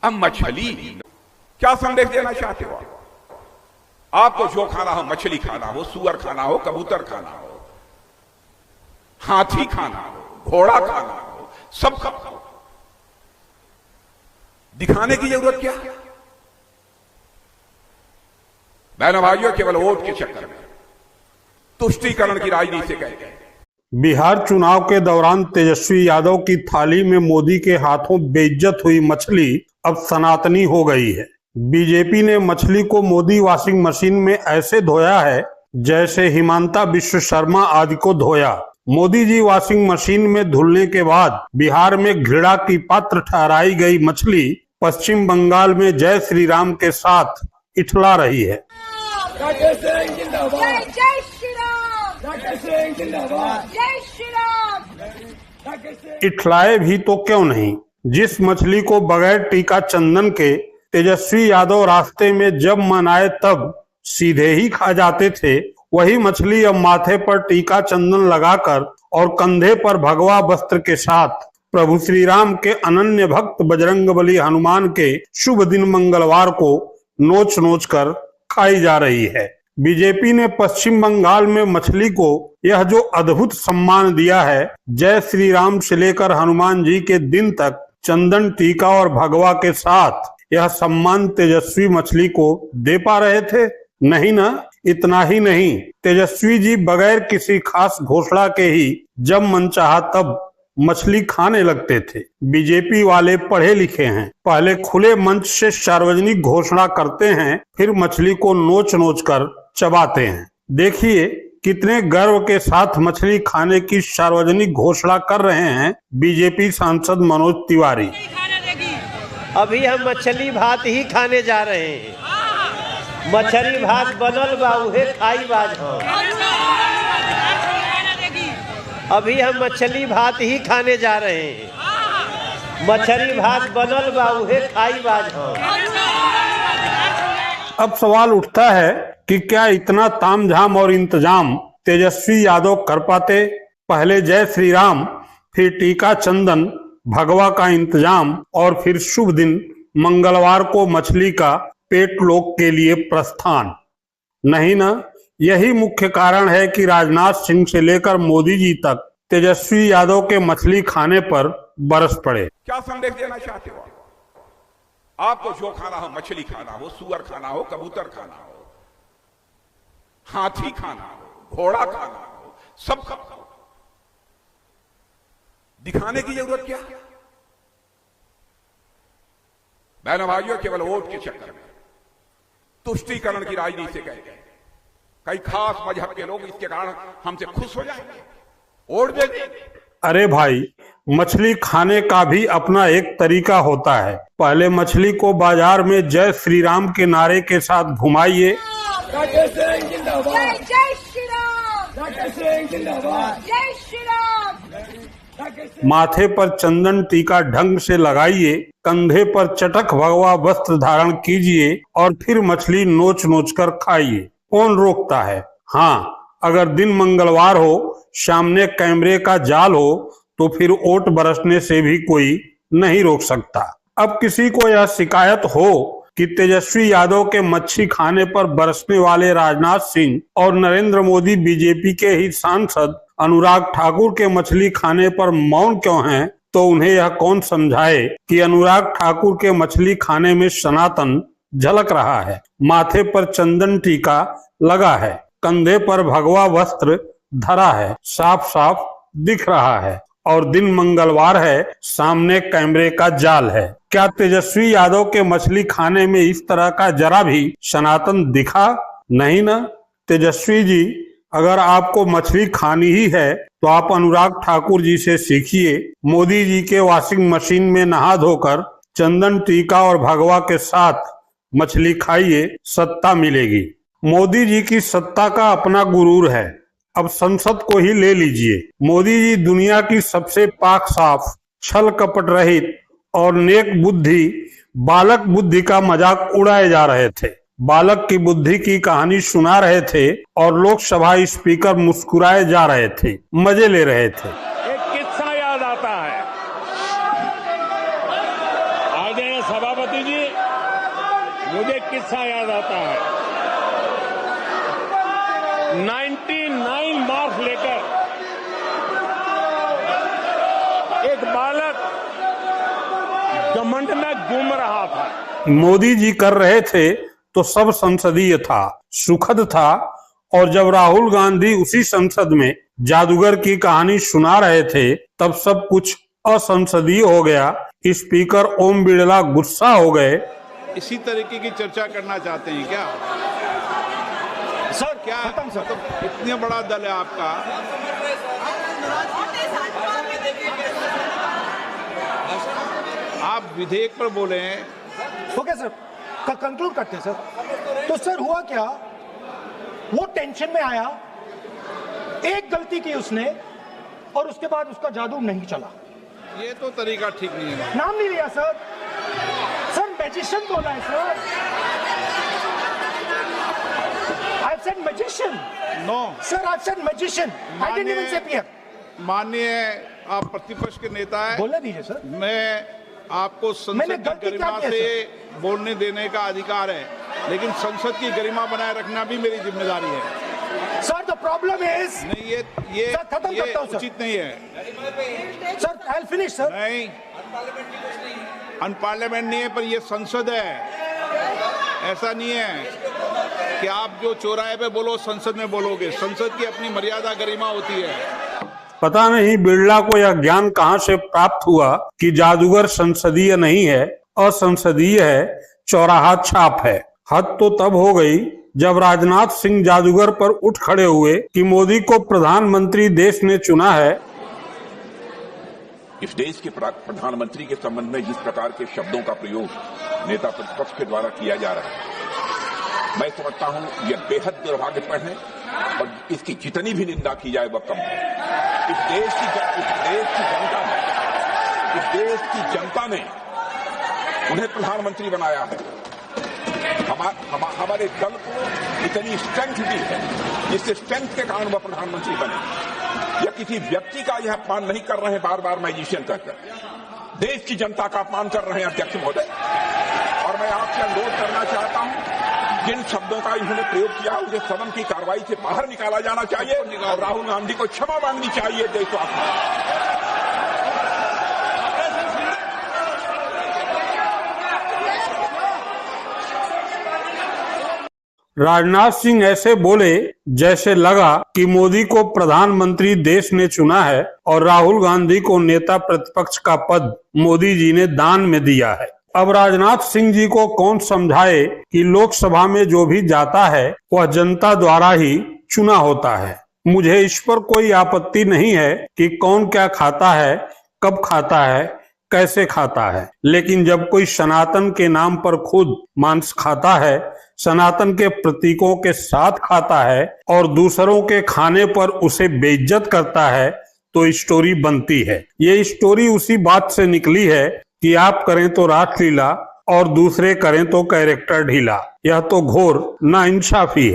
अब मछली क्या संदेश देना चाहते हो आपको जो खाना हो, मछली खाना हो, सुअर खाना हो, कबूतर खाना हो, हाथी खाना हो, घोड़ा खाना हो, सब खाओ। दिखाने की जरूरत क्या? बहनों भाइयों, केवल वोट के चक्कर में तुष्टीकरण की राजनीति से कहते हैं। बिहार चुनाव के दौरान तेजस्वी यादव की थाली में मोदी के हाथों बेइज्जत हुई मछली अब सनातनी हो गई है। बीजेपी ने मछली को मोदी वॉशिंग मशीन में ऐसे धोया है जैसे हिमांता विश्व शर्मा आदि को धोया। मोदी जी वॉशिंग मशीन में धुलने के बाद बिहार में घृणा की पात्र ठहराई गई मछली पश्चिम बंगाल में जय श्री राम के साथ इठला रही है। जय श्री राम, जय श्री राम। इठलाए भी तो क्यों नहीं। जिस मछली को बगैर टीका चंदन के तेजस्वी यादव रास्ते में जब मन आए तब सीधे ही खा जाते थे, वही मछली अब माथे पर टीका चंदन लगाकर और कंधे पर भगवा वस्त्र के साथ प्रभु श्री राम के अनन्य भक्त बजरंगबली हनुमान के शुभ दिन मंगलवार को नोच नोच कर खाई जा रही है। बीजेपी ने पश्चिम बंगाल में मछली को यह जो अद्भुत सम्मान दिया है, जय श्री राम से लेकर हनुमान जी के दिन तक चंदन टीका और भगवा के साथ यह सम्मान तेजस्वी मछली को दे पा रहे थे? नहीं ना। इतना ही नहीं, तेजस्वी जी बगैर किसी खास घोषणा के ही जब मन चाहा तब मछली खाने लगते थे। बीजेपी वाले पढ़े लिखे हैं, पहले खुले मंच से सार्वजनिक घोषणा करते हैं, फिर मछली को नोच नोच कर चबाते हैं। देखिए कितने गर्व के साथ मछली खाने की सार्वजनिक घोषणा कर रहे हैं बीजेपी सांसद मनोज तिवारी। अभी हम मछली भात ही खाने जा रहे हैं। मछली भात बनल बा उहे खाई बाज हो। अभी हम मछली भात ही खाने जा रहे हैं। मछली भात बनल बा उहे खाई बाज हो। अब सवाल उठता है कि क्या इतना तामझाम और इंतजाम तेजस्वी यादव कर पाते? पहले जय श्री राम, फिर टीका चंदन भगवा का इंतजाम और फिर शुभ दिन मंगलवार को मछली का पेट लोक के लिए प्रस्थान। नहीं ना। यही मुख्य कारण है कि राजनाथ सिंह से लेकर मोदी जी तक तेजस्वी यादव के मछली खाने पर बरस पड़े। क्या संदेश देना चाहते हो आपको जो खाना हो, मछली खाना हो, सुअर खाना हो, कबूतर खाना हो, हाथी खाना हो, घोड़ा खाना हो, सब खाओ। दिखाने की जरूरत क्या? बहनों भाइयों, केवल वोट के चक्कर में तुष्टीकरण की राजनीति से कहते हैं। कई खास मजहब के लोग इसके कारण हमसे खुश हो जाएंगे, वोट दे देंगे। अरे भाई, मछली खाने का भी अपना एक तरीका होता है। पहले मछली को बाजार में जय श्री राम के नारे के साथ घुमाइए, जय श्री राम, जय श्री राम। माथे पर चंदन टीका ढंग से लगाइए, कंधे पर चटक भगवा वस्त्र धारण कीजिए और फिर मछली नोच नोच कर खाइए। कौन रोकता है? हाँ, अगर दिन मंगलवार हो, सामने कैमरे का जाल हो, तो फिर ओट बरसने से भी कोई नहीं रोक सकता। अब किसी को यह शिकायत हो कि तेजस्वी यादव के मच्छी खाने पर बरसने वाले राजनाथ सिंह और नरेंद्र मोदी बीजेपी के ही सांसद अनुराग ठाकुर के मछली खाने पर मौन क्यों हैं, तो उन्हें यह कौन समझाए कि अनुराग ठाकुर के मछली खाने में सनातन झलक रहा है। माथे पर चंदन टीका लगा है, कंधे पर भगवा वस्त्र धरा है, साफ साफ दिख रहा है, और दिन मंगलवार है, सामने कैमरे का जाल है। क्या तेजस्वी यादव के मछली खाने में इस तरह का जरा भी सनातन दिखा? नहीं ना। तेजस्वी जी, अगर आपको मछली खानी ही है तो आप अनुराग ठाकुर जी से सीखिए। मोदी जी के वॉशिंग मशीन में नहा धोकर चंदन टीका और भगवा के साथ मछली खाइए, सत्ता मिलेगी। मोदी जी की सत्ता का अपना गुरूर है, अब संसद को ही ले लीजिए। मोदी जी दुनिया की सबसे पाक साफ, छल कपट रहित और नेक बुद्धि बालक बुद्धि का मजाक उड़ाए जा रहे थे। बालक की बुद्धि की कहानी सुना रहे थे और लोकसभा स्पीकर मुस्कुराए जा रहे थे, मजे ले रहे थे। एक किस्सा याद आता है। आदरणीय सभापति मुझे किस्सा याद आता है। 99 मार्क्स लेकर एक बालक घमंड में घूम रहा था। मोदी जी कर रहे थे तो सब संसदीय था, सुखद था, और जब राहुल गांधी उसी संसद में जादूगर की कहानी सुना रहे थे तब सब कुछ असंसदीय हो गया। स्पीकर ओम बिरला गुस्सा हो गए। इसी तरीके की चर्चा करना चाहते हैं क्या सर? क्या तो इतने बड़ा दल है आपका, आप विधेयक पर बोले हैं। ओके सर, कंक्लूड करते हैं सर। तो सर हुआ क्या, वो टेंशन में आया, एक गलती की उसने, और उसके बाद उसका जादू नहीं चला। ये तो तरीका ठीक नहीं है। नाम नहीं लिया सर, सर मैजिशियन बोला है sir. I said magician. No sir, I said magician. I didn't even say pier. माननीय आप प्रतिपक्ष के नेता हैं, बोलने दीजिए सर। मैं आपको संसद की गरिमा से बोलने देने का अधिकार है, लेकिन संसद की गरिमा बनाए रखना भी मेरी जिम्मेदारी है। सर द प्रॉब्लम इज नहीं, ये खत्म करता हूं सर। उचित नहीं है sir. I will finish sir. नहीं, अनपार्लियामेंट नहीं है, पर ये संसद है। ऐसा नहीं है कि आप जो चौराहे पे बोलो संसद में बोलोगे। संसद की अपनी मर्यादा गरिमा होती है। पता नहीं बिरला को यह ज्ञान कहां से प्राप्त हुआ कि जादूगर संसदीय नहीं है, असंसदीय है, चौराहा छाप है। हद तो तब हो गई जब राजनाथ सिंह जादूगर पर उठ खड़े हुए कि मोदी को प्रधानमंत्री देश ने चुना है। इस देश के प्रधानमंत्री के संबंध में जिस प्रकार के शब्दों का प्रयोग नेता प्रतिपक्ष के द्वारा किया जा रहा है, मैं समझता हूं यह बेहद दुर्भाग्यपूर्ण है और इसकी जितनी भी निंदा की जाए वह कम है। इस देश की जनता ने उन्हें प्रधानमंत्री बनाया है। हमारे दल को इतनी स्ट्रेंथ दी है, जिस स्ट्रेंथ के कारण वह प्रधानमंत्री बने। या किसी व्यक्ति का यह अपमान नहीं कर रहे हैं बार बार मैजिशियन कहकर, देश की जनता का अपमान कर रहे हैं अध्यक्ष महोदय। और मैं आपसे अनुरोध करना चाहता हूं, जिन शब्दों का इन्होंने प्रयोग किया उसे सदन की कार्रवाई से बाहर निकाला जाना चाहिए और राहुल गांधी को क्षमा मांगनी चाहिए देशवासियों। राजनाथ सिंह ऐसे बोले जैसे लगा कि मोदी को प्रधानमंत्री देश ने चुना है और राहुल गांधी को नेता प्रतिपक्ष का पद मोदी जी ने दान में दिया है। अब राजनाथ सिंह जी को कौन समझाए कि लोकसभा में जो भी जाता है वह जनता द्वारा ही चुना होता है। मुझे इस पर कोई आपत्ति नहीं है कि कौन क्या खाता है, कब खाता है, कैसे खाता है, लेकिन जब कोई सनातन के नाम पर खुद मांस खाता है, सनातन के प्रतीकों के साथ खाता है और दूसरों के खाने पर उसे बेइज्जत करता है, तो स्टोरी बनती है। ये स्टोरी उसी बात से निकली है कि आप करें तो रासलीला और दूसरे करें तो कैरेक्टर ढीला। यह तो घोर नाइंसाफी है।